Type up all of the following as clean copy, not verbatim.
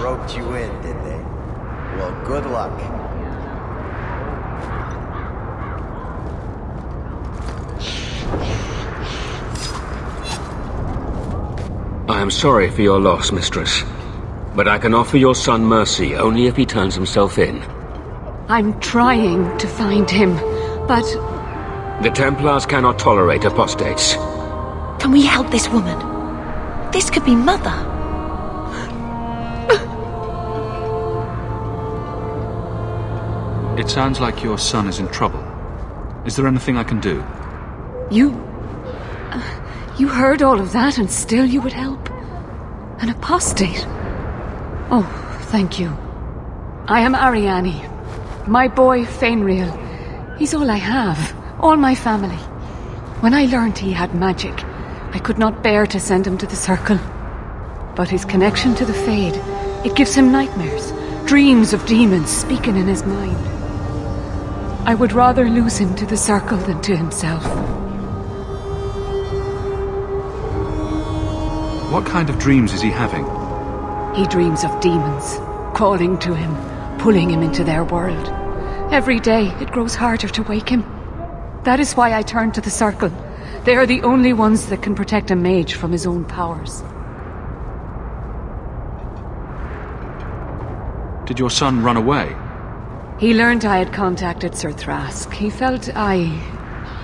roped you in, did they? Well, good luck. I am sorry for your loss, mistress. But I can offer your son mercy only if he turns himself in. I'm trying to find him, but... The Templars cannot tolerate apostates. Can we help this woman? This could be Mother. It sounds like your son is in trouble. Is there anything I can do? You heard all of that and still you would help? An apostate? Oh, thank you. I am Ariane. My boy, Fainriel. He's all I have. All my family. When I learned he had magic, I could not bear to send him to the Circle. But his connection to the Fade, it gives him nightmares. Dreams of demons speaking in his mind. I would rather lose him to the Circle than to himself. What kind of dreams is he having? He dreams of demons, calling to him, pulling him into their world. Every day, it grows harder to wake him. That is why I turn to the Circle. They are the only ones that can protect a mage from his own powers. Did your son run away? He learned I had contacted Sir Thrask. He felt I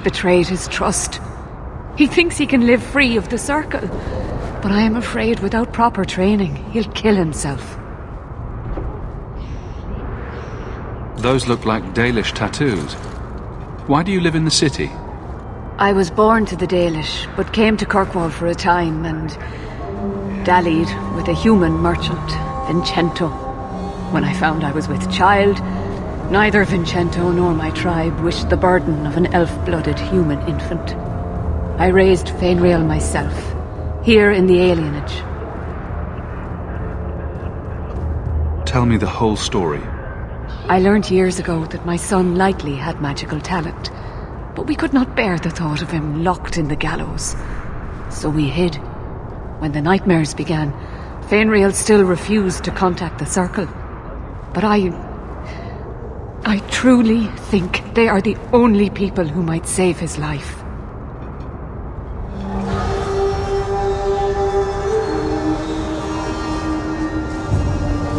betrayed his trust. He thinks he can live free of the Circle. But I am afraid without proper training, he'll kill himself. Those look like Dalish tattoos. Why do you live in the city? I was born to the Dalish, but came to Kirkwall for a time and dallied with a human merchant, Vincento. When I found I was with child, neither Vincento nor my tribe wished the burden of an elf-blooded human infant. I raised Fainriel myself, here in the alienage. Tell me the whole story. I learned years ago that my son likely had magical talent, but we could not bear the thought of him locked in the gallows. So we hid. When the nightmares began, Fainriel still refused to contact the Circle. But I truly think they are the only people who might save his life.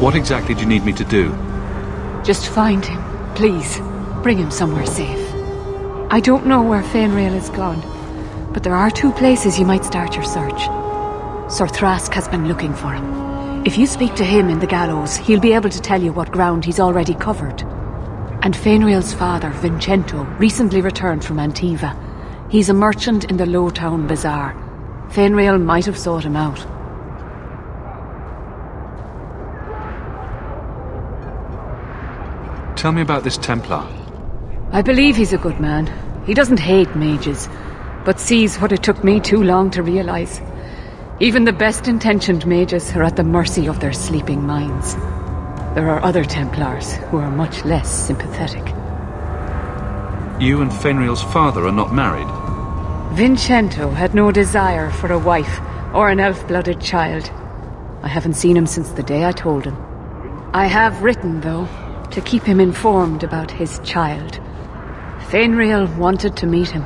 What exactly do you need me to do? Just find him, please. Bring him somewhere safe. I don't know where Fainriel is gone, but there are 2 places you might start your search. Sir Thrask has been looking for him. If you speak to him in the gallows, he'll be able to tell you what ground he's already covered. And Fainriel's father, Vincento, recently returned from Antiva. He's a merchant in the Lowtown Bazaar. Fainriel might have sought him out. Tell me about this Templar. I believe he's a good man. He doesn't hate mages, but sees what it took me too long to realize. Even the best-intentioned mages are at the mercy of their sleeping minds. There are other Templars who are much less sympathetic. You and Fainriel's father are not married? Vincento had no desire for a wife or an elf-blooded child. I haven't seen him since the day I told him. I have written, though, to keep him informed about his child. Fainriel wanted to meet him.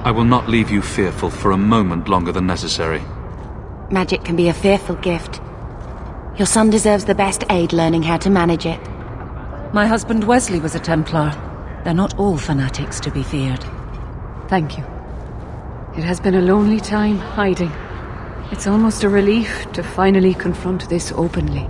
I will not leave you fearful for a moment longer than necessary. Magic can be a fearful gift. Your son deserves the best aid learning how to manage it. My husband Wesley was a Templar. They're not all fanatics to be feared. Thank you. It has been a lonely time hiding. It's almost a relief to finally confront this openly.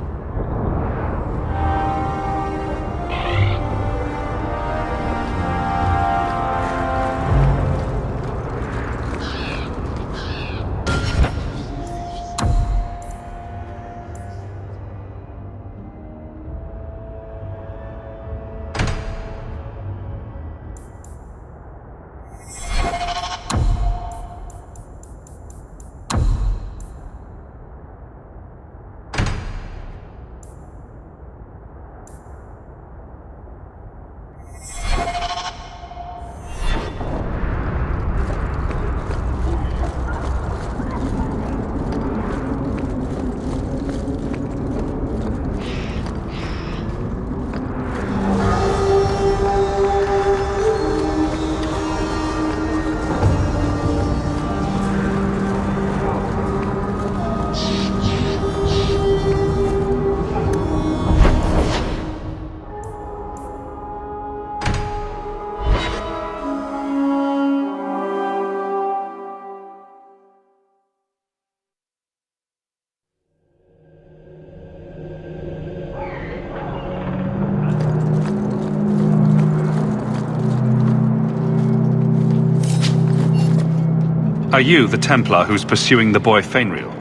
Are you the Templar who's pursuing the boy Fainriel?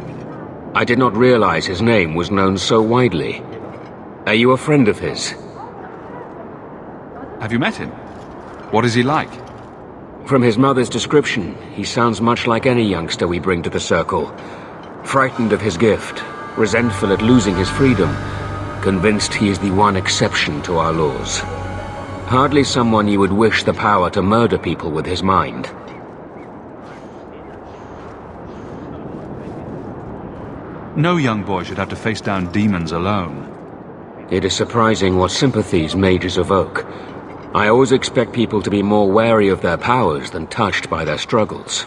I did not realize his name was known so widely. Are you a friend of his? Have you met him? What is he like? From his mother's description, he sounds much like any youngster we bring to the Circle. Frightened of his gift, resentful at losing his freedom, convinced he is the one exception to our laws. Hardly someone you would wish the power to murder people with his mind. No young boy should have to face down demons alone. It is surprising what sympathies mages evoke. I always expect people to be more wary of their powers than touched by their struggles.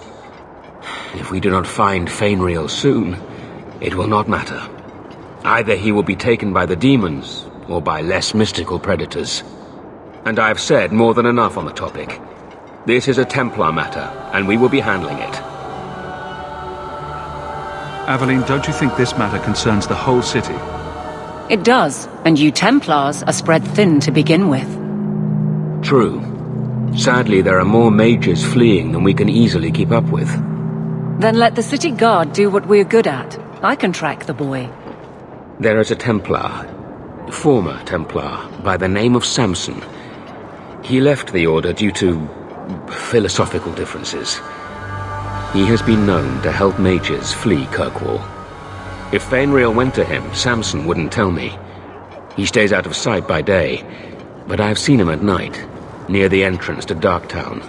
If we do not find Fainriel soon, it will not matter. Either he will be taken by the demons, or by less mystical predators. And I have said more than enough on the topic. This is a Templar matter, and we will be handling it. Aveline, don't you think this matter concerns the whole city? It does, and you Templars are spread thin to begin with. True. Sadly, there are more mages fleeing than we can easily keep up with. Then let the city guard do what we're good at. I can track the boy. There is a Templar, former Templar, by the name of Samson. He left the Order due to philosophical differences. He has been known to help mages flee Kirkwall. If Fainriel went to him, Samson wouldn't tell me. He stays out of sight by day, but I've seen him at night, near the entrance to Darktown.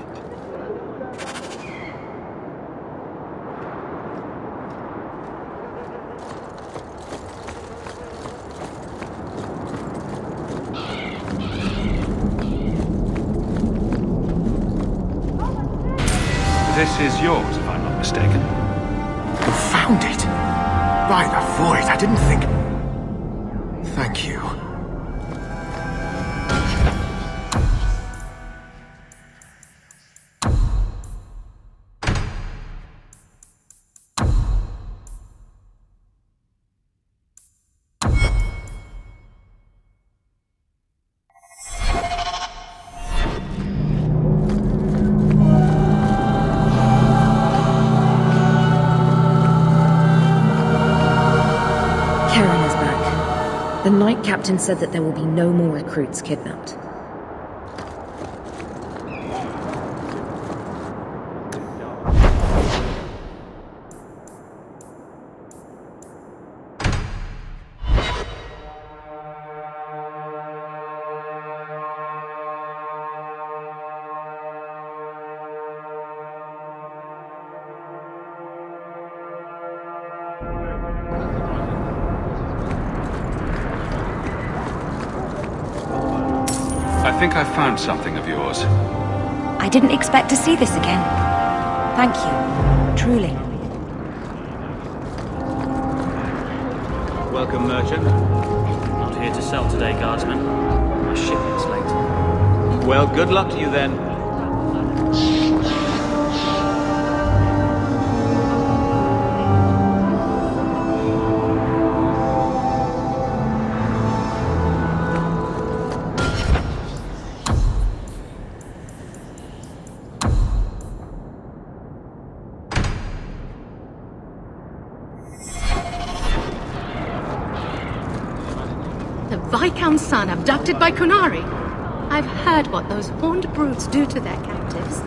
This is yours, if I'm not mistaken. Found it! By the void, I didn't think... Thank you. The Knight Captain said that there will be no more recruits kidnapped. I think I found something of yours. I didn't expect to see this again. Thank you, truly. Welcome, merchant. Not here to sell today, guardsman. My shipment's late. Well, good luck to you then. The Viscount's son abducted by Kunari? I've heard what those horned brutes do to their captives.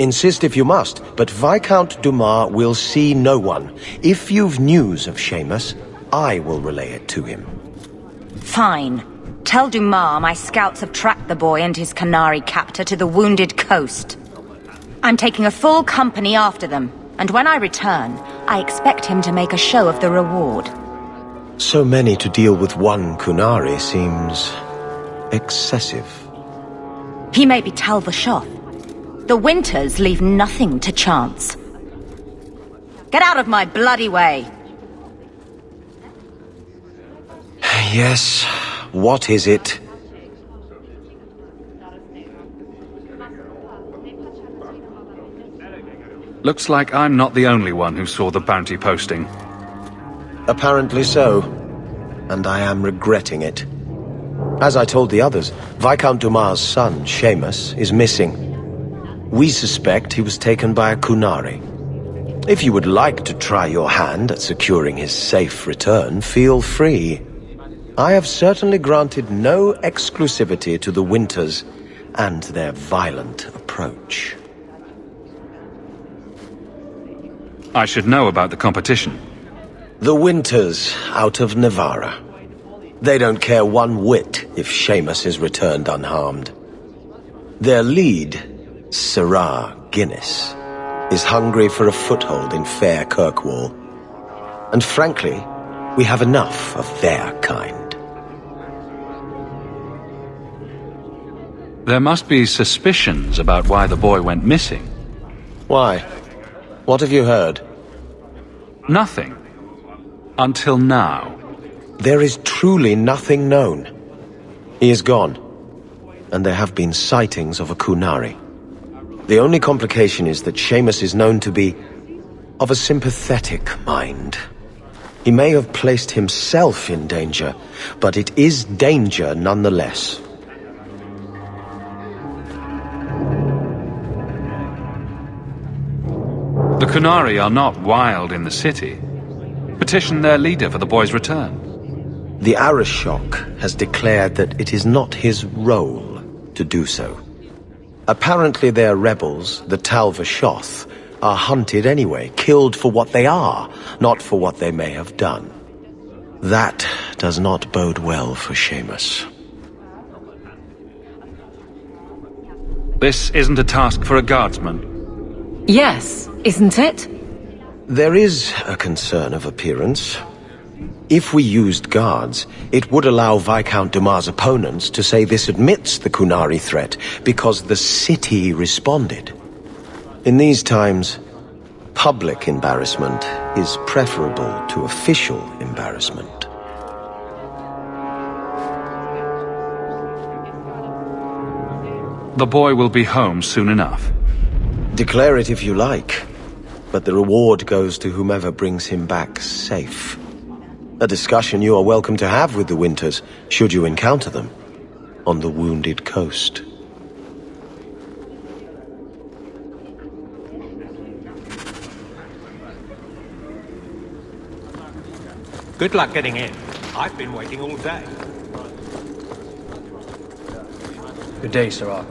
Insist if you must, but Viscount Dumas will see no one. If you've news of Seamus, I will relay it to him. Fine. Tell Dumas my scouts have tracked the boy and his Canary captor to the Wounded Coast. I'm taking a full company after them, and when I return, I expect him to make a show of the reward. So many to deal with one Kunari seems excessive. He may be Tal Vashoth. The Winters leave nothing to chance. Get out of my bloody way! Yes, what is it? Looks like I'm not the only one who saw the bounty posting. Apparently so, and I am regretting it. As I told the others, Viscount Dumas' son, Seamus, is missing. We suspect he was taken by a Kunari. If you would like to try your hand at securing his safe return, feel free. I have certainly granted no exclusivity to the Winters and their violent approach. I should know about the competition. The Winters out of Navarra. They don't care one whit if Seamus is returned unharmed. Their lead, Sirrah Guinness, is hungry for a foothold in fair Kirkwall. And frankly, we have enough of their kind. There must be suspicions about why the boy went missing. Why? What have you heard? Nothing. Until now. There is truly nothing known. He is gone, and there have been sightings of a Kunari. The only complication is that Seamus is known to be of a sympathetic mind. He may have placed himself in danger, but it is danger nonetheless. The Kunari are not wild in the city. Petition their leader for the boy's return. The Arishok has declared that it is not his role to do so. Apparently their rebels, the Tal Vashoth, are hunted anyway, killed for what they are, not for what they may have done. That does not bode well for Seamus. This isn't a task for a guardsman. Yes, isn't it? There is a concern of appearance. If we used guards, it would allow Viscount Dumas' opponents to say this admits the Kunari threat because the city responded. In these times, public embarrassment is preferable to official embarrassment. The boy will be home soon enough. Declare it if you like, but the reward goes to whomever brings him back safe. A discussion you are welcome to have with the Winters, should you encounter them, on the Wounded Coast. Good luck getting in. I've been waiting all day. Good day, Sirrah.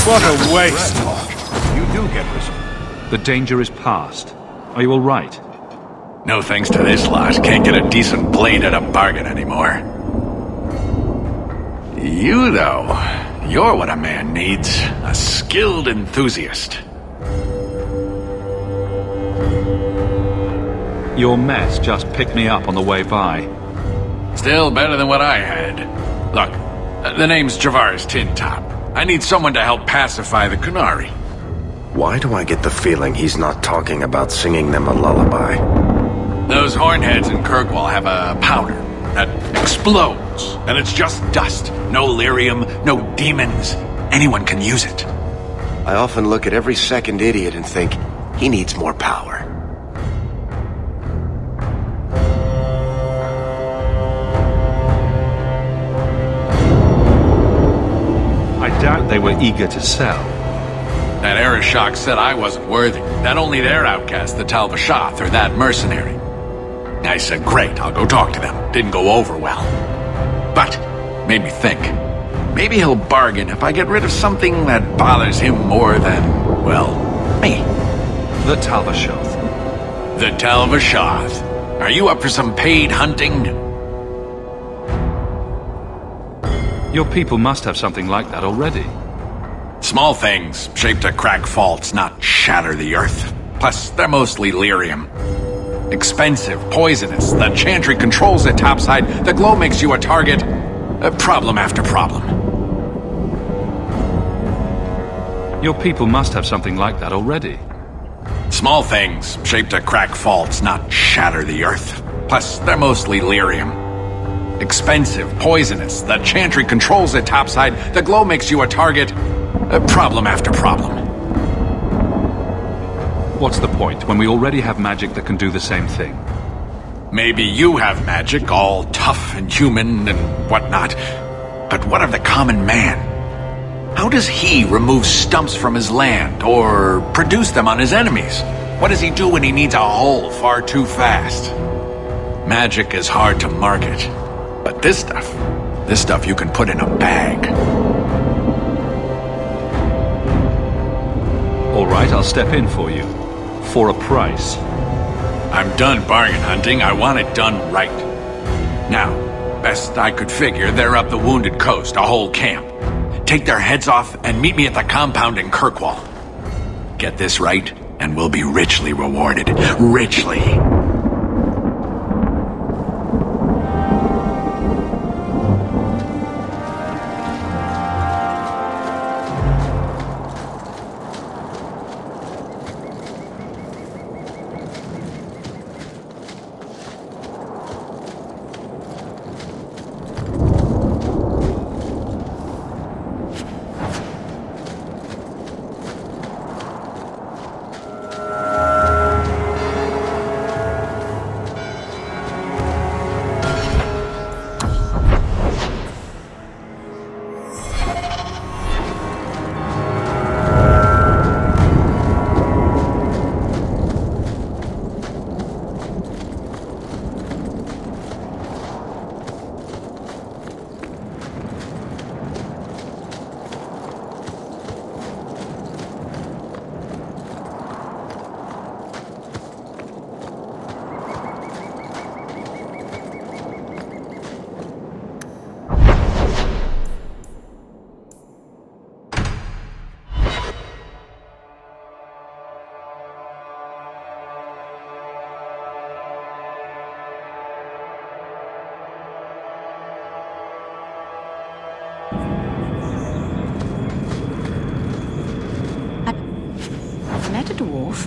What a waste! You do get this. The danger is past. Are you all right? No thanks to this lot, can't get a decent blade at a bargain anymore. You, though, you're what a man needs. A skilled enthusiast. Your mess just picked me up on the way by. Still better than what I had. Look, the name's Javar's Tin Top. I need someone to help pacify the Qunari. Why do I get the feeling he's not talking about singing them a lullaby? Those hornheads in Kirkwall have a powder that explodes, and it's just dust. No lyrium, no demons. Anyone can use it. I often look at every second idiot and think, he needs more power. I doubt they were eager to sell. That Arishok said I wasn't worthy. That only their outcast, the Talvashath, or that mercenary. I said, great, I'll go talk to them. Didn't go over well. But, made me think. Maybe he'll bargain if I get rid of something that bothers him more than, well, me. The Talvashath. The Talvashath. Are you up for some paid hunting? Your people must have something like that already. Small things, shaped to crack faults, not shatter the earth. Plus, they're mostly lyrium. Expensive, poisonous. The chantry controls it topside. The glow makes you a target. Problem after problem. Your people must have something like that already. Small things, shaped to crack faults, not shatter the earth. Plus, they're mostly lyrium. Expensive, poisonous. The chantry controls it topside. The glow makes you a target. Problem after problem. What's the point when we already have magic that can do the same thing? Maybe you have magic, all tough and human and whatnot. But what of the common man? How does he remove stumps from his land, or produce them on his enemies? What does he do when he needs a hole far too fast? magic is hard to market. But this stuff you can put in a bag. All right, I'll step in for you. For a price. I'm done bargain hunting. I want it done right. Now, best I could figure, they're up the Wounded Coast, a whole camp. Take their heads off and meet me at the compound in Kirkwall. Get this right, and we'll be richly rewarded. Richly.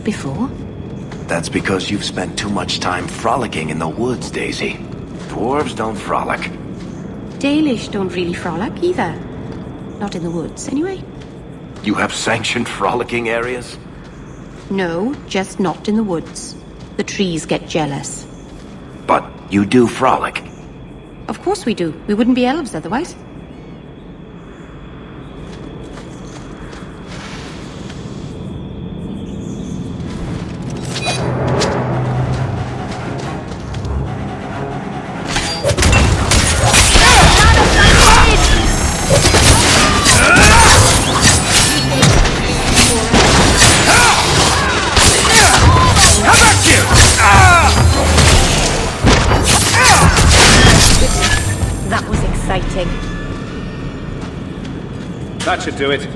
Before? That's because you've spent too much time frolicking in the woods, Daisy. Dwarves don't frolic. Dalish don't really frolic either. Not in the woods, anyway. You have sanctioned frolicking areas? No, just not in the woods. The trees get jealous. But you do frolic. Of course we do. We wouldn't be elves otherwise. That should do it.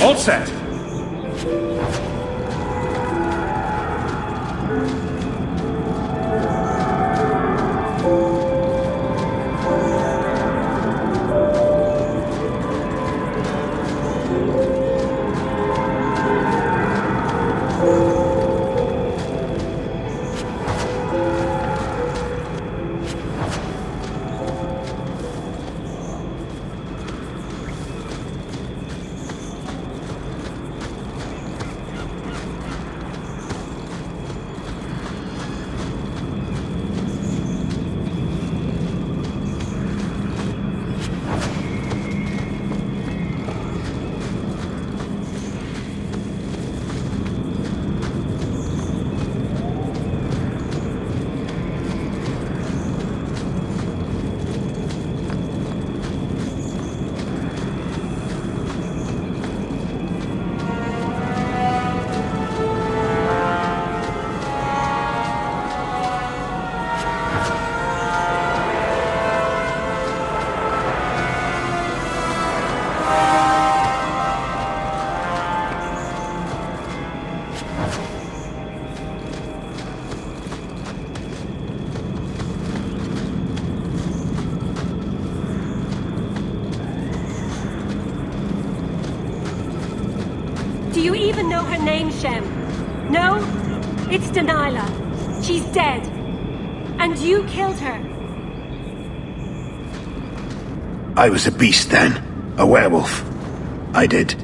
All set. Do you even know her name, Shem? No? It's Delilah. She's dead. And you killed her. I was a beast then. A werewolf. I did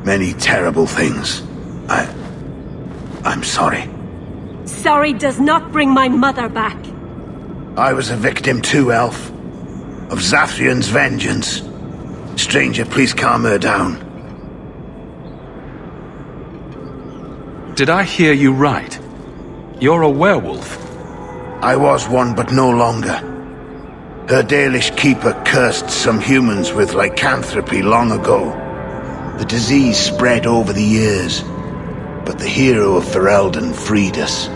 many terrible things. I'm sorry. Sorry does not bring my mother back. I was a victim too, Elf. Of Zathrian's vengeance. Stranger, please calm her down. Did I hear you right? You're a werewolf? I was one, but no longer. Her Dalish keeper cursed some humans with lycanthropy long ago. The disease spread over the years, but the hero of Ferelden freed us.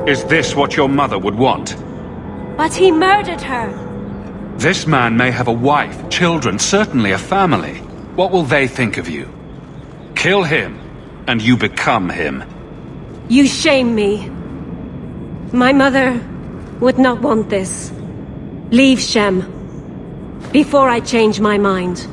Is this what your mother would want? But he murdered her. This man may have a wife, children, certainly a family. What will they think of you? Kill him, and you become him. You shame me. My mother would not want this. Leave, Shem, before I change my mind.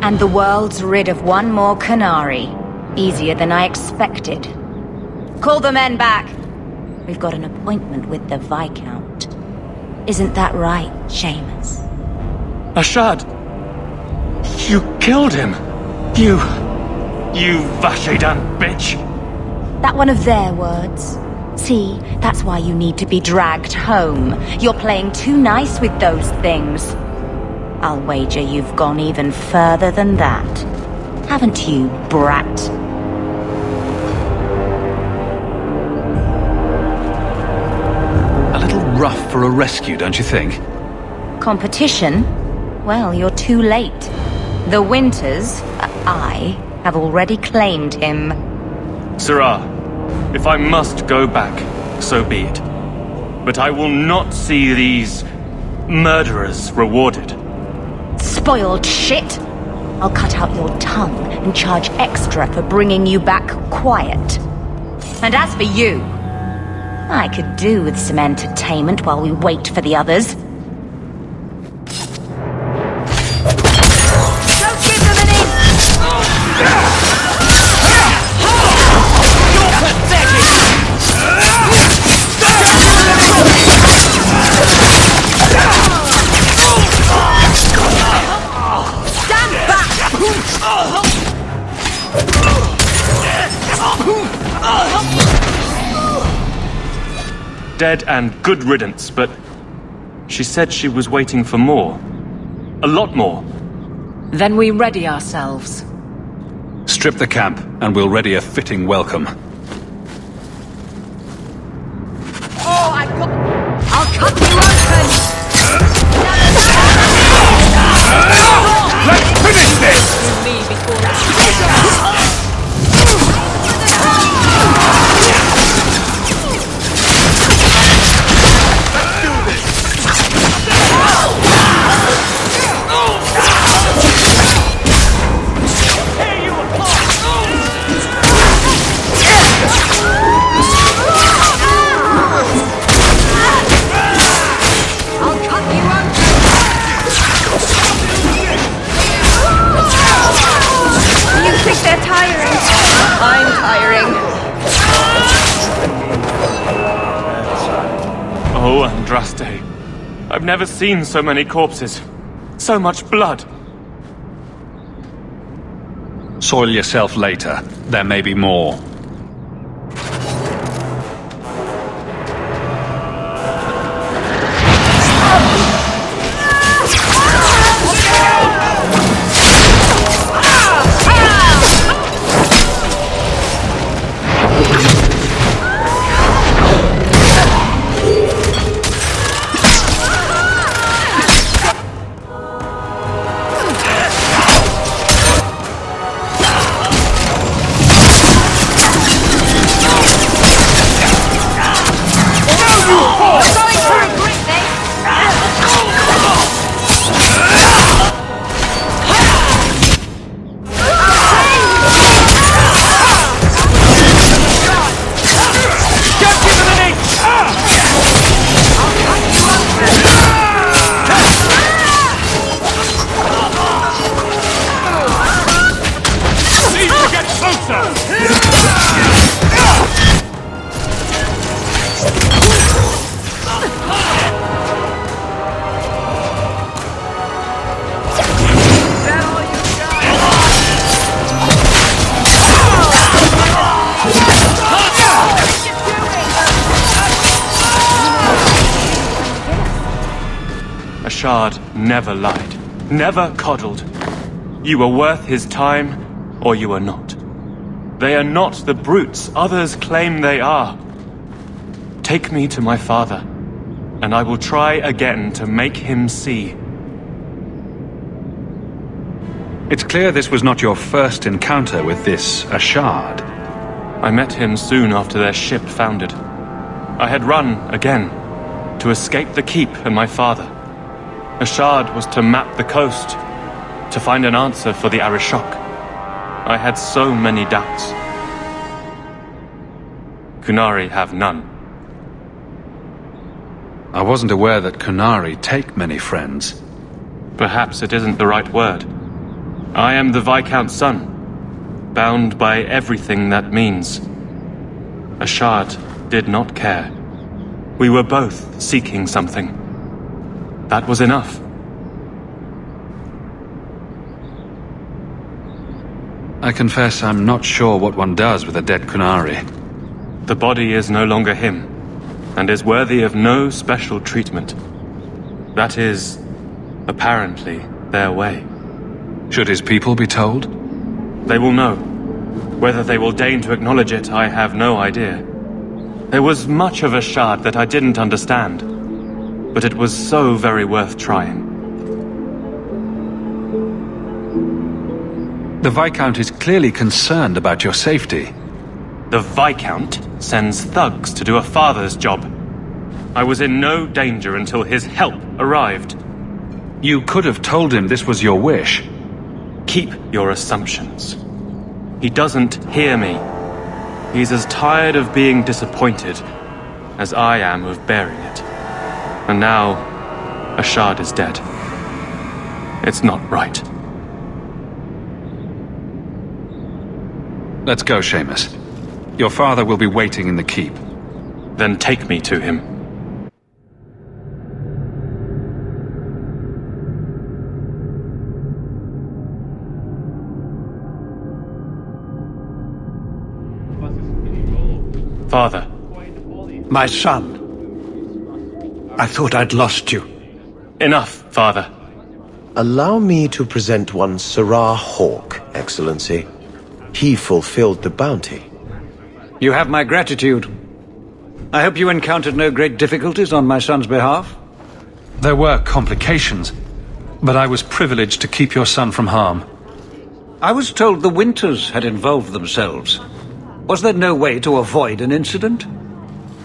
And the world's rid of one more Canary. Easier than I expected. Call the men back. We've got an appointment with the Viscount. Isn't that right, Seamus? Ashad! You killed him! You Vashedan bitch! That one of their words. See, that's why you need to be dragged home. You're playing too nice with those things. I'll wager you've gone even further than that. Haven't you, brat? A little rough for a rescue, don't you think? Competition? Well, you're too late. The Winters, I, have already claimed him. Sirrah, if I must go back, so be it. But I will not see these murderers rewarded. Spoiled shit! I'll cut out your tongue and charge extra for bringing you back quiet. And as for you, I could do with some entertainment while we wait for the others. Don't give them an inch! You're pathetic! Stand back! Dead and good riddance, but she said she was waiting for more. A lot more. Then we ready ourselves. Strip the camp, and we'll ready a fitting welcome. Oh, I'll cut you open! Let's finish this! You think they're tiring? I'm tiring. Oh, Andraste. I've never seen so many corpses. So much blood. Soil yourself later. There may be more. Shard never lied, never coddled. You were worth his time, or you are not. They are not the brutes others claim they are. Take me to my father, and I will try again to make him see. It's clear this was not your first encounter with this Ashard. I met him soon after their ship foundered. I had run again, to escape the keep and my father. Ashard was to map the coast, to find an answer for the Arishok. I had so many doubts. Kunari have none. I wasn't aware that Kunari take many friends. Perhaps it isn't the right word. I am the Viscount's son, bound by everything that means. Ashard did not care. We were both seeking something. That was enough. I confess I'm not sure what one does with a dead Kunari. The body is no longer him, and is worthy of no special treatment. That is, apparently, their way. Should his people be told? They will know. Whether they will deign to acknowledge it, I have no idea. There was much of Ashard that I didn't understand, but it was so very worth trying. The Viscount is clearly concerned about your safety. The Viscount sends thugs to do a father's job. I was in no danger until his help arrived. You could have told him this was your wish. Keep your assumptions. He doesn't hear me. He's as tired of being disappointed as I am of bearing it. And now, Ashard is dead. It's not right. Let's go, Seamus. Your father will be waiting in the keep. Then take me to him. Father. My son. I thought I'd lost you. Enough, Father. Allow me to present one Sarah Hawke, Excellency. He fulfilled the bounty. You have my gratitude. I hope you encountered no great difficulties on my son's behalf? There were complications, but I was privileged to keep your son from harm. I was told the Winters had involved themselves. Was there no way to avoid an incident?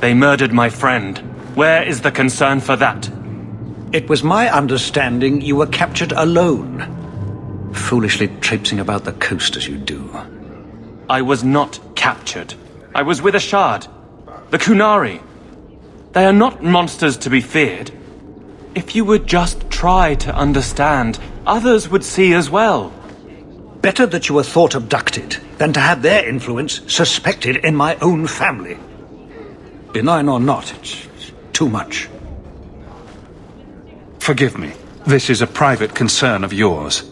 They murdered my friend. Where is the concern for that? It was my understanding you were captured alone. Foolishly traipsing about the coast as you do. I was not captured. I was with Ashard. The Kunari. They are not monsters to be feared. If you would just try to understand, others would see as well. Better that you were thought abducted than to have their influence suspected in my own family. Benign or not, it's too much. Forgive me. This is a private concern of yours.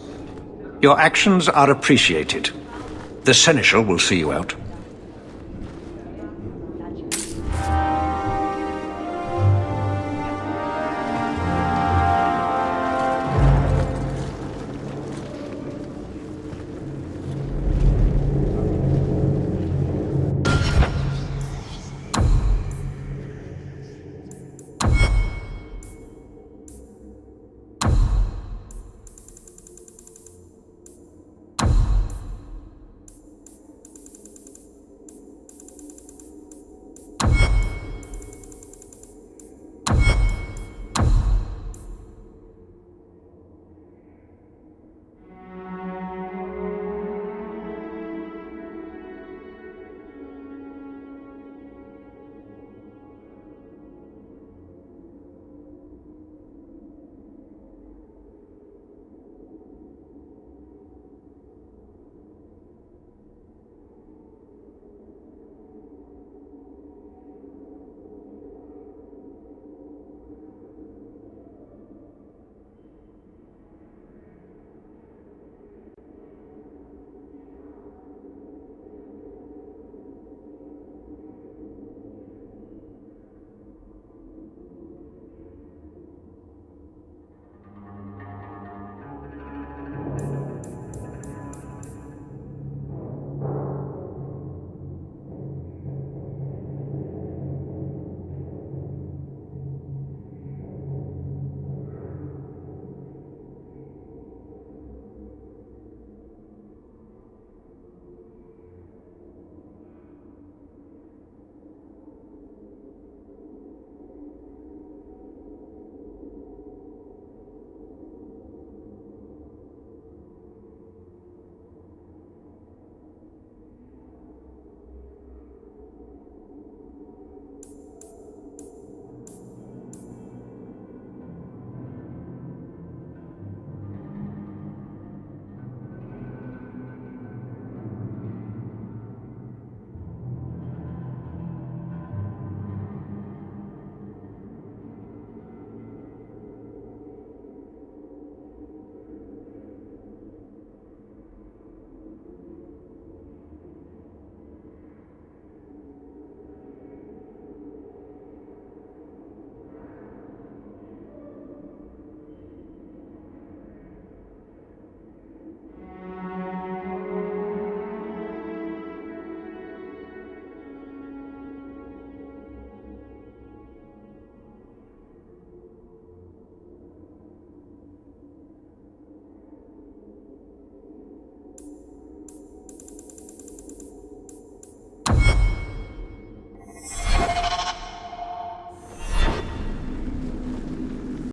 Your actions are appreciated. The Seneschal will see you out.